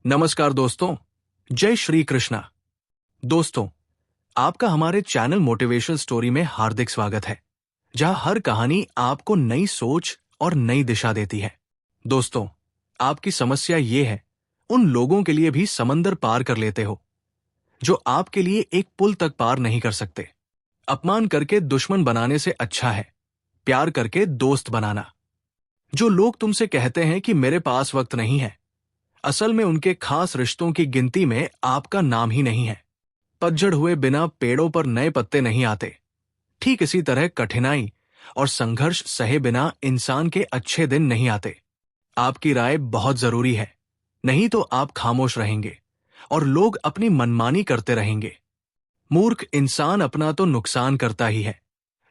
नमस्कार दोस्तों, जय श्री कृष्णा। दोस्तों, आपका हमारे चैनल मोटिवेशनल स्टोरी में हार्दिक स्वागत है, जहां हर कहानी आपको नई सोच और नई दिशा देती है। दोस्तों, आपकी समस्या ये है, उन लोगों के लिए भी समंदर पार कर लेते हो जो आपके लिए एक पुल तक पार नहीं कर सकते। अपमान करके दुश्मन बनाने से अच्छा है प्यार करके दोस्त बनाना। जो लोग तुमसे कहते हैं कि मेरे पास वक्त नहीं है, असल में उनके खास रिश्तों की गिनती में आपका नाम ही नहीं है। पतझड़ हुए बिना पेड़ों पर नए पत्ते नहीं आते। ठीक इसी तरह कठिनाई और संघर्ष सहे बिना इंसान के अच्छे दिन नहीं आते। आपकी राय बहुत जरूरी है, नहीं तो आप खामोश रहेंगे और लोग अपनी मनमानी करते रहेंगे। मूर्ख इंसान अपना तो नुकसान करता ही है,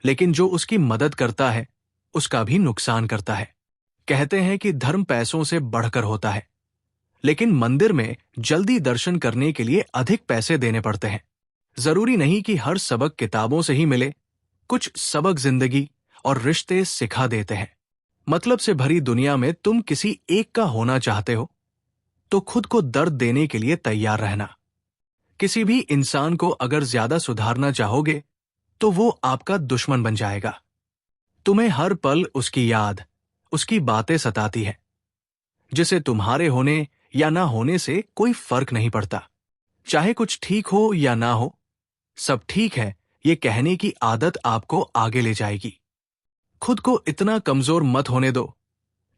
लेकिन जो उसकी मदद करता है उसका भी नुकसान करता है। कहते हैं कि धर्म पैसों से बढ़कर होता है, लेकिन मंदिर में जल्दी दर्शन करने के लिए अधिक पैसे देने पड़ते हैं। जरूरी नहीं कि हर सबक किताबों से ही मिले, कुछ सबक जिंदगी और रिश्ते सिखा देते हैं। मतलब से भरी दुनिया में तुम किसी एक का होना चाहते हो तो खुद को दर्द देने के लिए तैयार रहना। किसी भी इंसान को अगर ज्यादा सुधारना चाहोगे तो वो आपका दुश्मन बन जाएगा। तुम्हें हर पल उसकी याद, उसकी बातें सताती है, जिसे तुम्हारे होने या ना होने से कोई फर्क नहीं पड़ता। चाहे कुछ ठीक हो या ना हो, सब ठीक है ये कहने की आदत आपको आगे ले जाएगी। खुद को इतना कमजोर मत होने दो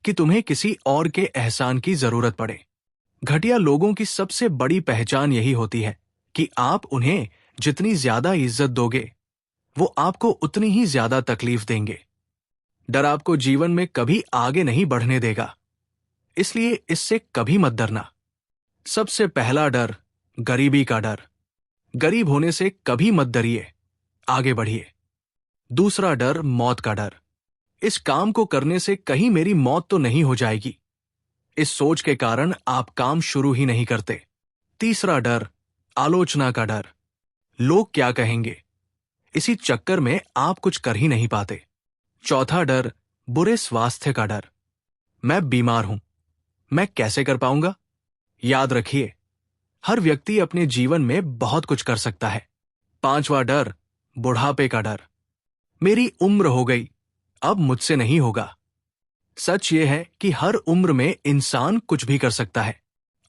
कि तुम्हें किसी और के एहसान की जरूरत पड़े। घटिया लोगों की सबसे बड़ी पहचान यही होती है कि आप उन्हें जितनी ज्यादा इज्जत दोगे, वो आपको उतनी ही ज्यादा तकलीफ देंगे। डर आपको जीवन में कभी आगे नहीं बढ़ने देगा, इसलिए इससे कभी मत डरना। सबसे पहला डर गरीबी का डर। गरीब होने से कभी मत डरिए, आगे बढ़िए। दूसरा डर मौत का डर। इस काम को करने से कहीं मेरी मौत तो नहीं हो जाएगी, इस सोच के कारण आप काम शुरू ही नहीं करते। तीसरा डर आलोचना का डर। लोग क्या कहेंगे, इसी चक्कर में आप कुछ कर ही नहीं पाते। चौथा डर बुरे स्वास्थ्य का डर। मैं बीमार हूं, मैं कैसे कर पाऊंगा। याद रखिए, हर व्यक्ति अपने जीवन में बहुत कुछ कर सकता है। पांचवा डर बुढ़ापे का डर। मेरी उम्र हो गई, अब मुझसे नहीं होगा। सच यह है कि हर उम्र में इंसान कुछ भी कर सकता है।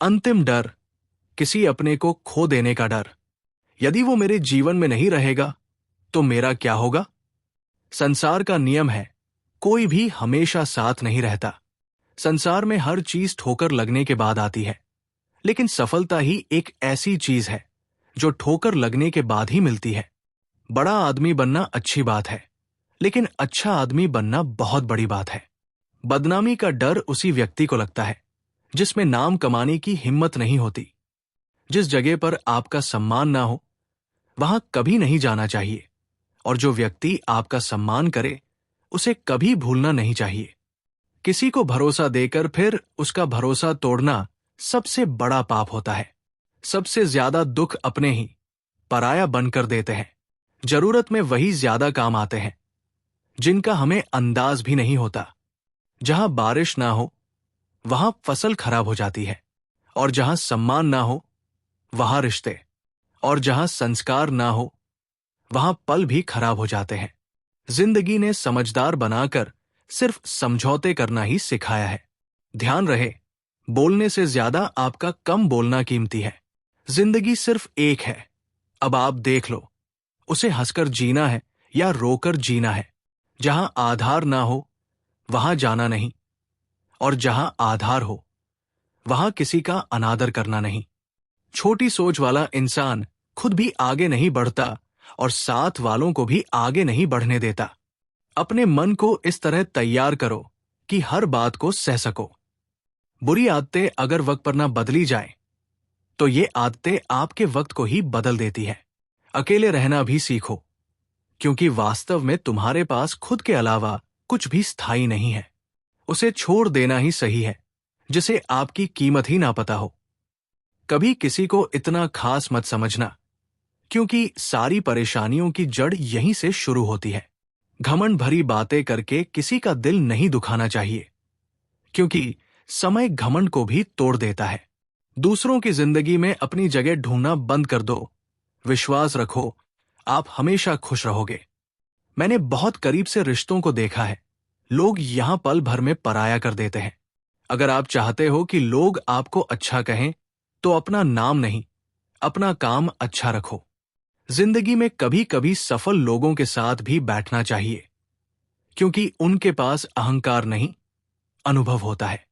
अंतिम डर किसी अपने को खो देने का डर। यदि वो मेरे जीवन में नहीं रहेगा तो मेरा क्या होगा। संसार का नियम है, कोई भी हमेशा साथ नहीं रहता। संसार में हर चीज ठोकर लगने के बाद आती है, लेकिन सफलता ही एक ऐसी चीज है जो ठोकर लगने के बाद ही मिलती है। बड़ा आदमी बनना अच्छी बात है, लेकिन अच्छा आदमी बनना बहुत बड़ी बात है। बदनामी का डर उसी व्यक्ति को लगता है जिसमें नाम कमाने की हिम्मत नहीं होती। जिस जगह पर आपका सम्मान ना हो, वहां कभी नहीं जाना चाहिए, और जो व्यक्ति आपका सम्मान करे उसे कभी भूलना नहीं चाहिए। किसी को भरोसा देकर फिर उसका भरोसा तोड़ना सबसे बड़ा पाप होता है। सबसे ज्यादा दुख अपने ही पराया बनकर देते हैं। जरूरत में वही ज्यादा काम आते हैं जिनका हमें अंदाज भी नहीं होता। जहां बारिश ना हो वहां फसल खराब हो जाती है, और जहां सम्मान ना हो वहां रिश्ते, और जहां संस्कार ना हो वहां पल भी खराब हो जाते हैं। जिंदगी ने समझदार बनाकर सिर्फ समझौते करना ही सिखाया है। ध्यान रहे, बोलने से ज्यादा आपका कम बोलना कीमती है। जिंदगी सिर्फ एक है, अब आप देख लो, उसे हंसकर जीना है या रोकर जीना है। जहां आधार ना हो वहां जाना नहीं, और जहां आधार हो वहां किसी का अनादर करना नहीं। छोटी सोच वाला इंसान खुद भी आगे नहीं बढ़ता और साथ वालों को भी आगे नहीं बढ़ने देता। अपने मन को इस तरह तैयार करो कि हर बात को सह सको। बुरी आदतें अगर वक्त पर ना बदली जाए तो ये आदतें आपके वक्त को ही बदल देती है। अकेले रहना भी सीखो, क्योंकि वास्तव में तुम्हारे पास खुद के अलावा कुछ भी स्थायी नहीं है। उसे छोड़ देना ही सही है जिसे आपकी कीमत ही ना पता हो। कभी किसी को इतना खास मत समझना, क्योंकि सारी परेशानियों की जड़ यहीं से शुरू होती है। घमंड भरी बातें करके किसी का दिल नहीं दुखाना चाहिए, क्योंकि समय घमंड को भी तोड़ देता है। दूसरों की जिंदगी में अपनी जगह ढूंढना बंद कर दो। विश्वास रखो, आप हमेशा खुश रहोगे। मैंने बहुत करीब से रिश्तों को देखा है। लोग यहां पल भर में पराया कर देते हैं। अगर आप चाहते हो कि लोग आपको अच्छा कहें, तो अपना नाम नहीं, अपना काम अच्छा रखो। जिंदगी में कभी कभी सफल लोगों के साथ भी बैठना चाहिए, क्योंकि उनके पास अहंकार नहीं, अनुभव होता है।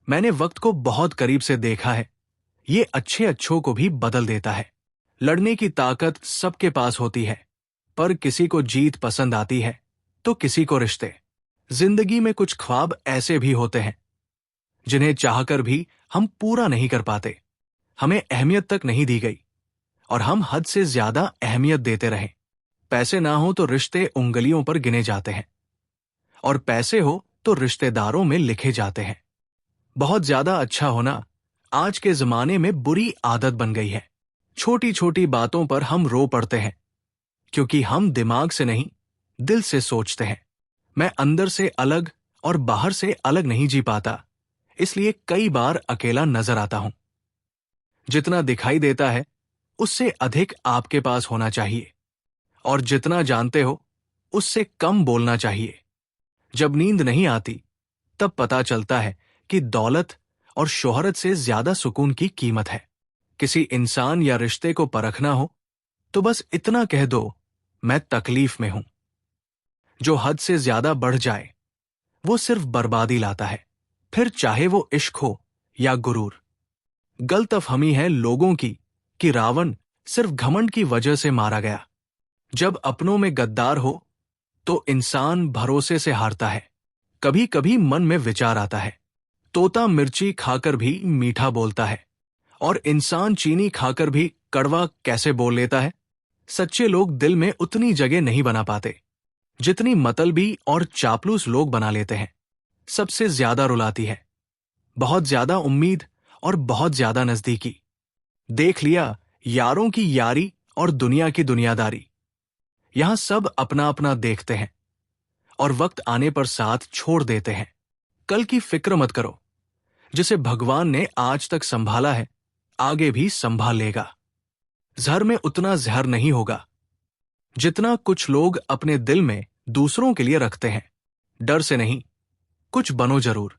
मैंने वक्त को बहुत करीब से देखा है। ये अच्छे अच्छों को भी बदल देता है। लड़ने की ताकत सबके पास होती है, पर किसी को जीत पसंद आती है तो किसी को रिश्ते। जिंदगी में कुछ ख्वाब ऐसे भी होते हैं जिन्हें चाहकर भी हम पूरा नहीं कर पाते। हमें अहमियत तक नहीं दी गई और हम हद से ज्यादा अहमियत देते रहे। पैसे ना हो तो रिश्ते उंगलियों पर गिने जाते हैं, और पैसे हो तो रिश्तेदारों में लिखे जाते हैं। बहुत ज्यादा अच्छा होना आज के जमाने में बुरी आदत बन गई है। छोटी छोटी बातों पर हम रो पड़ते हैं, क्योंकि हम दिमाग से नहीं, दिल से सोचते हैं। मैं अंदर से अलग और बाहर से अलग नहीं जी पाता, इसलिए कई बार अकेला नजर आता हूं। जितना दिखाई देता है उससे अधिक आपके पास होना चाहिए, और जितना जानते हो उससे कम बोलना चाहिए। जब नींद नहीं आती, तब पता चलता है कि दौलत और शोहरत से ज्यादा सुकून की कीमत है। किसी इंसान या रिश्ते को परखना हो तो बस इतना कह दो, मैं तकलीफ में हूं। जो हद से ज्यादा बढ़ जाए वो सिर्फ बर्बादी लाता है, फिर चाहे वो इश्क हो या गुरूर। गलतफहमी है लोगों की कि रावण सिर्फ घमंड की वजह से मारा गया। जब अपनों में गद्दार हो तो इंसान भरोसे से हारता है। कभी कभी मन में विचार आता है, तोता मिर्ची खाकर भी मीठा बोलता है, और इंसान चीनी खाकर भी कड़वा कैसे बोल लेता है। सच्चे लोग दिल में उतनी जगह नहीं बना पाते जितनी मतलबी और चापलूस लोग बना लेते हैं। सबसे ज्यादा रुलाती है बहुत ज्यादा उम्मीद और बहुत ज्यादा नजदीकी। देख लिया यारों की यारी और दुनिया की दुनियादारी। यहां सब अपना अपना देखते हैं और वक्त आने पर साथ छोड़ देते हैं। कल की फिक्र मत करो, जिसे भगवान ने आज तक संभाला है आगे भी संभाल लेगा। जहर में उतना जहर नहीं होगा जितना कुछ लोग अपने दिल में दूसरों के लिए रखते हैं। डर से नहीं, कुछ बनो जरूर,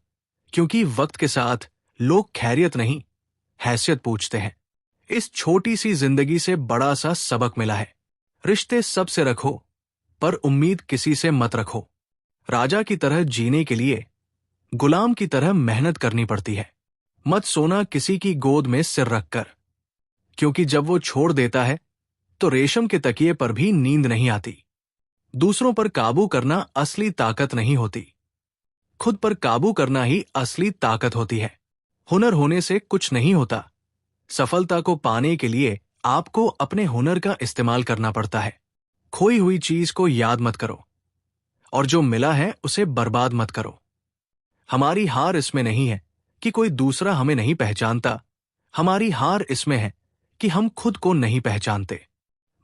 क्योंकि वक्त के साथ लोग खैरियत नहीं, हैसियत पूछते हैं। इस छोटी सी जिंदगी से बड़ा सा सबक मिला है। रिश्ते सबसे रखो, पर उम्मीद किसी से मत रखो। राजा की तरह जीने के लिए गुलाम की तरह मेहनत करनी पड़ती है। मत सोना किसी की गोद में सिर रखकर, क्योंकि जब वो छोड़ देता है तो रेशम के तकिए पर भी नींद नहीं आती। दूसरों पर काबू करना असली ताकत नहीं होती, खुद पर काबू करना ही असली ताकत होती है। हुनर होने से कुछ नहीं होता। सफलता को पाने के लिए आपको अपने हुनर का इस्तेमाल करना पड़ता है। खोई हुई चीज को याद मत करो, और जो मिला है उसे बर्बाद मत करो। हमारी हार इसमें नहीं है कि कोई दूसरा हमें नहीं पहचानता, हमारी हार इसमें है कि हम खुद को नहीं पहचानते।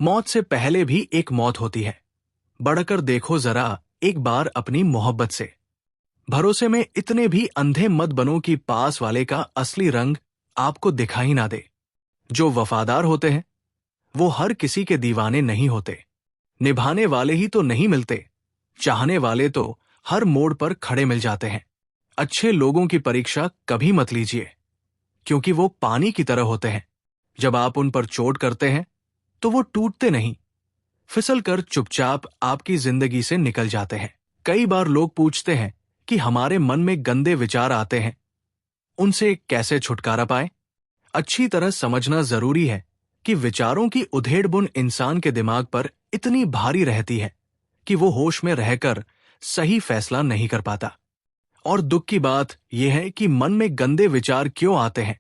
मौत से पहले भी एक मौत होती है। बढ़कर देखो जरा एक बार अपनी मोहब्बत से। भरोसे में इतने भी अंधे मत बनो कि पास वाले का असली रंग आपको दिखाई ना दे। जो वफादार होते हैं वो हर किसी के दीवाने नहीं होते। निभाने वाले ही तो नहीं मिलते, चाहने वाले तो हर मोड़ पर खड़े मिल जाते हैं। अच्छे लोगों की परीक्षा कभी मत लीजिए, क्योंकि वो पानी की तरह होते हैं। जब आप उन पर चोट करते हैं तो वो टूटते नहीं, फिसल कर चुपचाप आपकी जिंदगी से निकल जाते हैं। कई बार लोग पूछते हैं कि हमारे मन में गंदे विचार आते हैं, उनसे कैसे छुटकारा पाए। अच्छी तरह समझना जरूरी है कि विचारों की उधेड़-बुन इंसान के दिमाग पर इतनी भारी रहती है कि वो होश में रहकर सही फैसला नहीं कर पाता। और दुख की बात यह है कि मन में गंदे विचार क्यों आते हैं,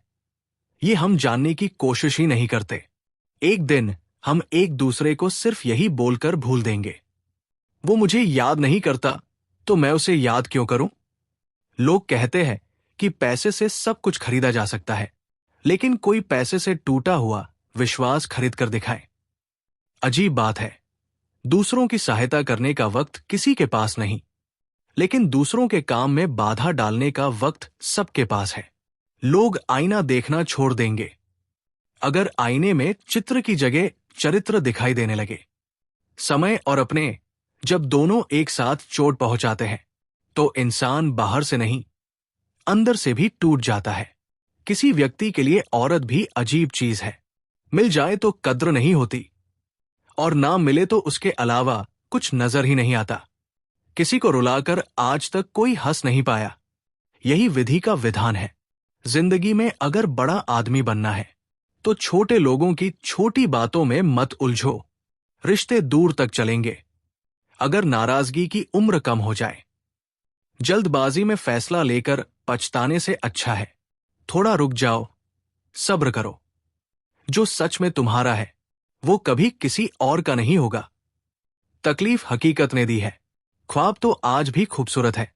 ये हम जानने की कोशिश ही नहीं करते। एक दिन हम एक दूसरे को सिर्फ यही बोलकर भूल देंगे, वो मुझे याद नहीं करता तो मैं उसे याद क्यों करूं। लोग कहते हैं कि पैसे से सब कुछ खरीदा जा सकता है, लेकिन कोई पैसे से टूटा हुआ विश्वास खरीद कर दिखाए। अजीब बात है, दूसरों की सहायता करने का वक्त किसी के पास नहीं, लेकिन दूसरों के काम में बाधा डालने का वक्त सबके पास है। लोग आईना देखना छोड़ देंगे अगर आईने में चित्र की जगह चरित्र दिखाई देने लगे। समय और अपने जब दोनों एक साथ चोट पहुंचाते हैं तो इंसान बाहर से नहीं, अंदर से भी टूट जाता है। किसी व्यक्ति के लिए औरत भी अजीब चीज है। मिल जाए तो कद्र नहीं होती और ना मिले तो उसके अलावा कुछ नजर ही नहीं आता। किसी को रुलाकर आज तक कोई हंस नहीं पाया। यही विधि का विधान है। जिंदगी में अगर बड़ा आदमी बनना है तो छोटे लोगों की छोटी बातों में मत उलझो, रिश्ते दूर तक चलेंगे। अगर नाराजगी की उम्र कम हो जाए, जल्दबाजी में फैसला लेकर पछताने से अच्छा है थोड़ा रुक जाओ, सब्र करो। जो सच में तुम्हारा है वो कभी किसी और का नहीं होगा। तकलीफ हकीकत ने दी है, ख्वाब तो आज भी खूबसूरत है।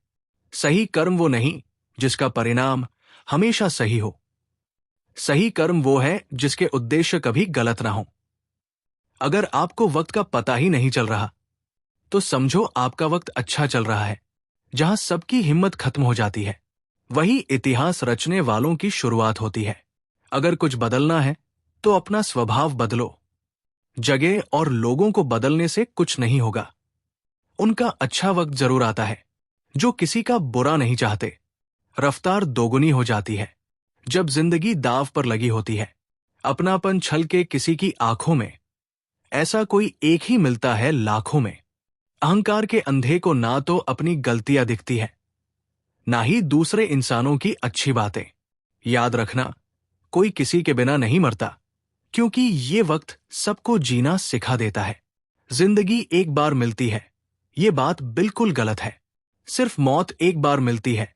सही कर्म वो नहीं जिसका परिणाम हमेशा सही हो। सही कर्म वो है जिसके उद्देश्य कभी गलत ना हो। अगर आपको वक्त का पता ही नहीं चल रहा तो समझो आपका वक्त अच्छा चल रहा है। जहां सबकी हिम्मत खत्म हो जाती है वही इतिहास रचने वालों की शुरुआत होती है। अगर कुछ बदलना है तो अपना स्वभाव बदलो। जगह और लोगों को बदलने से कुछ नहीं होगा। उनका अच्छा वक्त जरूर आता है। जो किसी का बुरा नहीं चाहते, रफ्तार दोगुनी हो जाती है जब जिंदगी दाव पर लगी होती है। अपनापन छल के किसी की आंखों में, ऐसा कोई एक ही मिलता है लाखों में। अहंकार के अंधे को ना तो अपनी गलतियां दिखती है ना ही दूसरे इंसानों की अच्छी बातें। याद रखना, कोई किसी के बिना नहीं मरता, क्योंकि ये वक्त सबको जीना सिखा देता है। जिंदगी एक बार मिलती है, ये बात बिल्कुल गलत है। सिर्फ मौत एक बार मिलती है,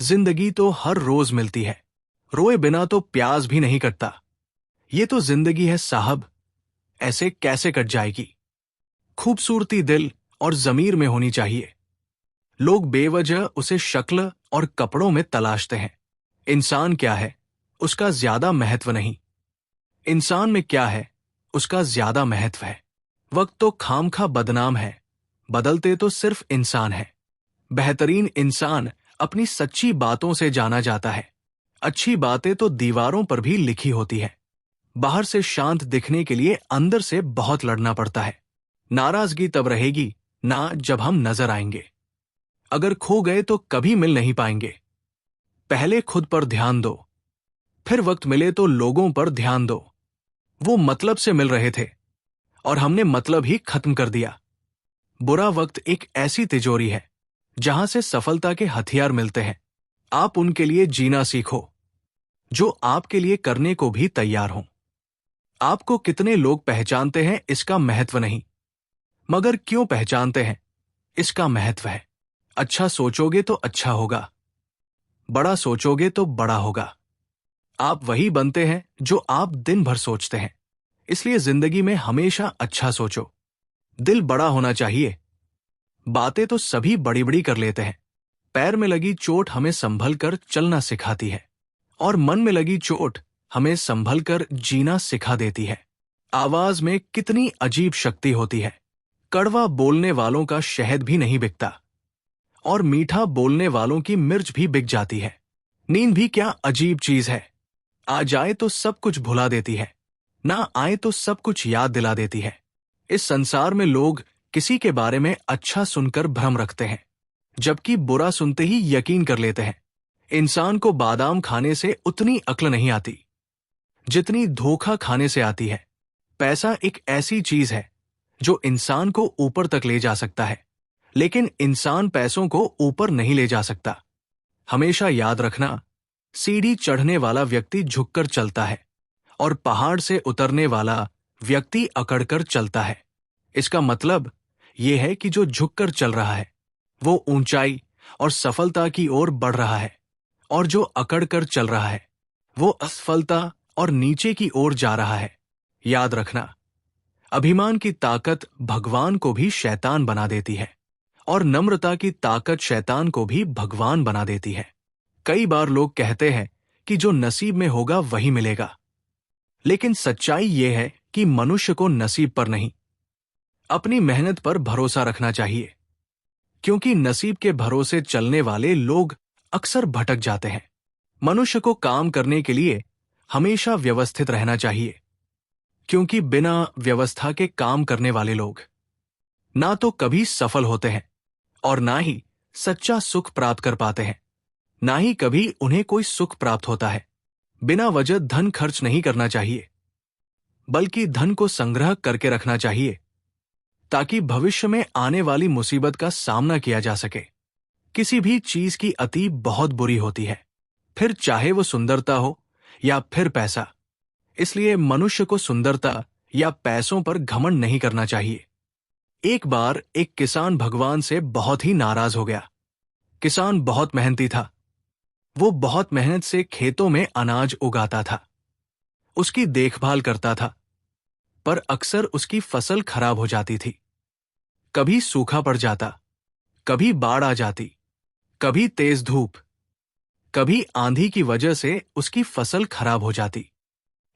जिंदगी तो हर रोज मिलती है। रोए बिना तो प्यास भी नहीं कटता। ये तो जिंदगी है साहब, ऐसे कैसे कट जाएगी। खूबसूरती दिल और जमीर में होनी चाहिए। लोग बेवजह उसे शक्ल और कपड़ों में तलाशते हैं। इंसान क्या है उसका ज्यादा महत्व नहीं, इंसान में क्या है उसका ज्यादा महत्व है। वक्त तो खामखा बदनाम है, बदलते तो सिर्फ इंसान है। बेहतरीन इंसान अपनी सच्ची बातों से जाना जाता है। अच्छी बातें तो दीवारों पर भी लिखी होती है। बाहर से शांत दिखने के लिए अंदर से बहुत लड़ना पड़ता है। नाराजगी तब रहेगी ना जब हम नजर आएंगे। अगर खो गए तो कभी मिल नहीं पाएंगे। पहले खुद पर ध्यान दो, फिर वक्त मिले तो लोगों पर ध्यान दो। वो मतलब से मिल रहे थे और हमने मतलब ही खत्म कर दिया। बुरा वक्त एक ऐसी तिजोरी है जहां से सफलता के हथियार मिलते हैं। आप उनके लिए जीना सीखो जो आपके लिए करने को भी तैयार हों। आपको कितने लोग पहचानते हैं इसका महत्व नहीं, मगर क्यों पहचानते हैं इसका महत्व है। अच्छा सोचोगे तो अच्छा होगा, बड़ा सोचोगे तो बड़ा होगा। आप वही बनते हैं जो आप दिन भर सोचते हैं। इसलिए जिंदगी में हमेशा अच्छा सोचो। दिल बड़ा होना चाहिए। बातें तो सभी बड़ी बड़ी कर लेते हैं। पैर में लगी चोट हमें संभल कर चलना सिखाती है और मन में लगी चोट हमें संभल कर जीना सिखा देती है। आवाज में कितनी अजीब शक्ति होती है। कड़वा बोलने वालों का शहद भी नहीं बिकता और मीठा बोलने वालों की मिर्च भी बिक जाती है। नींद भी क्या अजीब चीज है। आ जाए तो सब कुछ भुला देती है, ना आए तो सब कुछ याद दिला देती है। इस संसार में लोग किसी के बारे में अच्छा सुनकर भ्रम रखते हैं, जबकि बुरा सुनते ही यकीन कर लेते हैं। इंसान को बादाम खाने से उतनी अक्ल नहीं आती जितनी धोखा खाने से आती है। पैसा एक ऐसी चीज है जो इंसान को ऊपर तक ले जा सकता है, लेकिन इंसान पैसों को ऊपर नहीं ले जा सकता। हमेशा याद रखना, सीढ़ी चढ़ने वाला व्यक्ति झुककर चलता है और पहाड़ से उतरने वाला व्यक्ति अकड़कर चलता है। इसका मतलब यह है कि जो झुककर चल रहा है वो ऊंचाई और सफलता की ओर बढ़ रहा है, और जो अकड़कर चल रहा है वो असफलता और नीचे की ओर जा रहा है। याद रखना, अभिमान की ताकत भगवान को भी शैतान बना देती है और नम्रता की ताकत शैतान को भी भगवान बना देती है। कई बार लोग कहते हैं कि जो नसीब में होगा वही मिलेगा, लेकिन सच्चाई यह है कि मनुष्य को नसीब पर नहीं, अपनी मेहनत पर भरोसा रखना चाहिए, क्योंकि नसीब के भरोसे चलने वाले लोग अक्सर भटक जाते हैं। मनुष्य को काम करने के लिए हमेशा व्यवस्थित रहना चाहिए, क्योंकि बिना व्यवस्था के काम करने वाले लोग ना तो कभी सफल होते हैं और ना ही सच्चा सुख प्राप्त कर पाते हैं, ना ही कभी उन्हें कोई सुख प्राप्त होता है। बिना वजह धन खर्च नहीं करना चाहिए, बल्कि धन को संग्रह करके रखना चाहिए, ताकि भविष्य में आने वाली मुसीबत का सामना किया जा सके। किसी भी चीज की अति बहुत बुरी होती है, फिर चाहे वो सुंदरता हो या फिर पैसा। इसलिए मनुष्य को सुंदरता या पैसों पर घमंड नहीं करना चाहिए। एक बार एक किसान भगवान से बहुत ही नाराज हो गया। किसान बहुत मेहनती था। वो बहुत मेहनत से खेतों में अनाज उगाता था, उसकी देखभाल करता था, पर अक्सर उसकी फसल खराब हो जाती थी। कभी सूखा पड़ जाता, कभी बाढ़ आ जाती, कभी तेज धूप, कभी आंधी की वजह से उसकी फसल खराब हो जाती।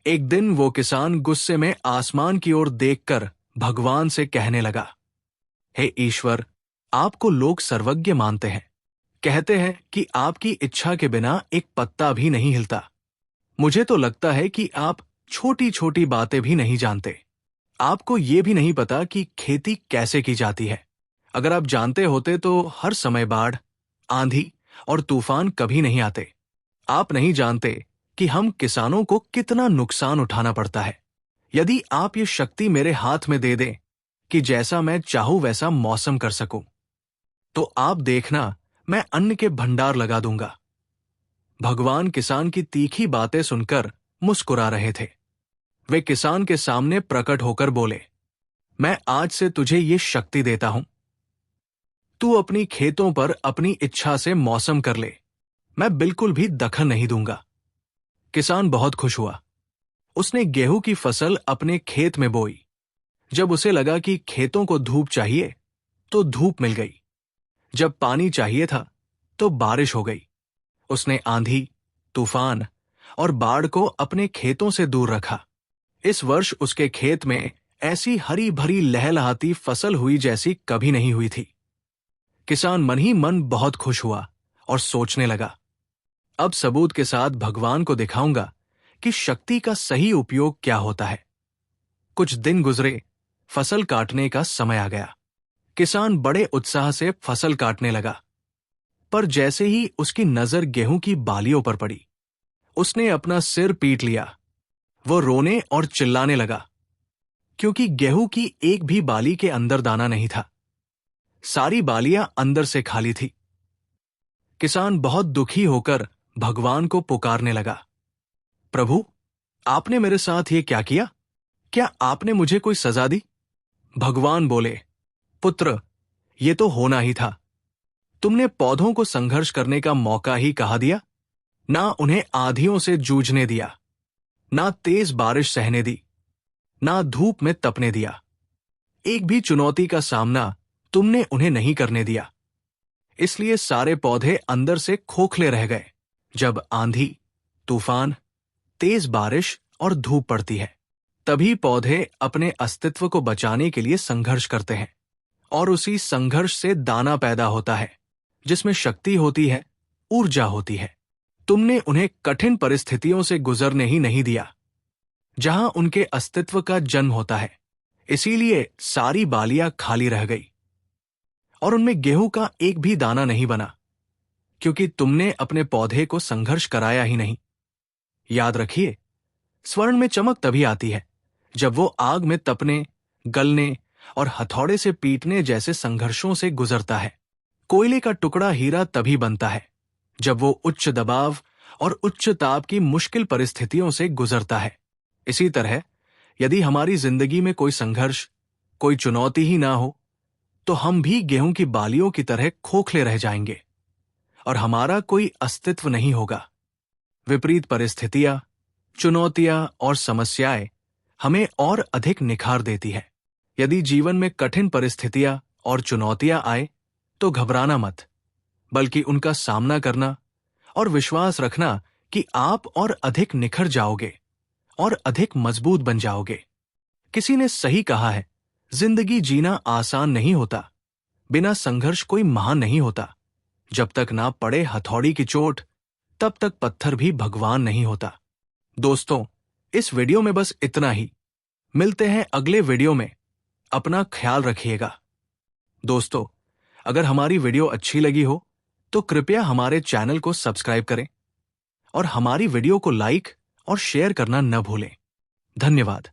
एक दिन वो किसान गुस्से में आसमान की ओर देखकर भगवान से कहने लगा, हे ईश्वर, आपको लोग सर्वज्ञ मानते हैं, कहते हैं कि आपकी इच्छा के बिना एक पत्ता भी नहीं हिलता। मुझे तो लगता है कि आप छोटी छोटी बातें भी नहीं जानते। आपको ये भी नहीं पता कि खेती कैसे की जाती है। अगर आप जानते होते तो हर समय बाढ़, आंधी और तूफान कभी नहीं आते। आप नहीं जानते कि हम किसानों को कितना नुकसान उठाना पड़ता है। यदि आप ये शक्ति मेरे हाथ में दे दें कि जैसा मैं चाहूं वैसा मौसम कर सकूं, तो आप देखना, मैं अन्न के भंडार लगा दूंगा। भगवान किसान की तीखी बातें सुनकर मुस्कुरा रहे थे। वे किसान के सामने प्रकट होकर बोले, मैं आज से तुझे ये शक्ति देता हूं। तू अपनी खेतों पर अपनी इच्छा से मौसम कर ले, मैं बिल्कुल भी दखल नहीं दूंगा। किसान बहुत खुश हुआ। उसने गेहूं की फसल अपने खेत में बोई। जब उसे लगा कि खेतों को धूप चाहिए, तो धूप मिल गई। जब पानी चाहिए था, तो बारिश हो गई। उसने आंधी, तूफान और बाढ़ को अपने खेतों से दूर रखा। इस वर्ष उसके खेत में ऐसी हरी भरी लहलहाती फसल हुई जैसी कभी नहीं हुई थी। किसान मन ही मन बहुत खुश हुआ और सोचने लगा, अब सबूत के साथ भगवान को दिखाऊंगा कि शक्ति का सही उपयोग क्या होता है। कुछ दिन गुजरे, फसल काटने का समय आ गया। किसान बड़े उत्साह से फसल काटने लगा, पर जैसे ही उसकी नजर गेहूं की बालियों पर पड़ी, उसने अपना सिर पीट लिया। वो रोने और चिल्लाने लगा, क्योंकि गेहूं की एक भी बाली के अंदर दाना नहीं था। सारी बालियां अंदर से खाली थी। किसान बहुत दुखी होकर भगवान को पुकारने लगा, प्रभु, आपने मेरे साथ ये क्या किया? क्या आपने मुझे कोई सजा दी? भगवान बोले, पुत्र, ये तो होना ही था। तुमने पौधों को संघर्ष करने का मौका ही कहाँ दिया? ना उन्हें आंधियों से जूझने दिया, ना तेज बारिश सहने दी, ना धूप में तपने दिया। एक भी चुनौती का सामना तुमने उन्हें नहीं करने दिया। इसलिए सारे पौधे अंदर से खोखले रह गए। जब आंधी, तूफान, तेज बारिश और धूप पड़ती है, तभी पौधे अपने अस्तित्व को बचाने के लिए संघर्ष करते हैं, और उसी संघर्ष से दाना पैदा होता है, जिसमें शक्ति होती है, ऊर्जा होती है। तुमने उन्हें कठिन परिस्थितियों से गुजरने ही नहीं दिया, जहां उनके अस्तित्व का जन्म होता है। इसीलिए सारी बालियां खाली रह गई और उनमें गेहूं का एक भी दाना नहीं बना, क्योंकि तुमने अपने पौधे को संघर्ष कराया ही नहीं। याद रखिए, स्वर्ण में चमक तभी आती है जब वो आग में तपने, गलने और हथौड़े से पीटने जैसे संघर्षों से गुजरता है। कोयले का टुकड़ा हीरा तभी बनता है जब वो उच्च दबाव और उच्च ताप की मुश्किल परिस्थितियों से गुजरता है। इसी तरह यदि हमारी जिंदगी में कोई संघर्ष, कोई चुनौती ही ना हो, तो हम भी गेहूं की बालियों की तरह खोखले रह जाएंगे और हमारा कोई अस्तित्व नहीं होगा। विपरीत परिस्थितियां, चुनौतियां और समस्याएं हमें और अधिक निखार देती है। यदि जीवन में कठिन परिस्थितियां और चुनौतियां आए, तो घबराना मत, बल्कि उनका सामना करना और विश्वास रखना कि आप और अधिक निखर जाओगे और अधिक मजबूत बन जाओगे। किसी ने सही कहा है, जिंदगी जीना आसान नहीं होता, बिना संघर्ष कोई महान नहीं होता। जब तक ना पड़े हथौड़ी की चोट, तब तक पत्थर भी भगवान नहीं होता। दोस्तों, इस वीडियो में बस इतना ही। मिलते हैं अगले वीडियो में। अपना ख्याल रखिएगा। दोस्तों, अगर हमारी वीडियो अच्छी लगी हो तो कृपया हमारे चैनल को सब्सक्राइब करें और हमारी वीडियो को लाइक और शेयर करना न भूलें। धन्यवाद।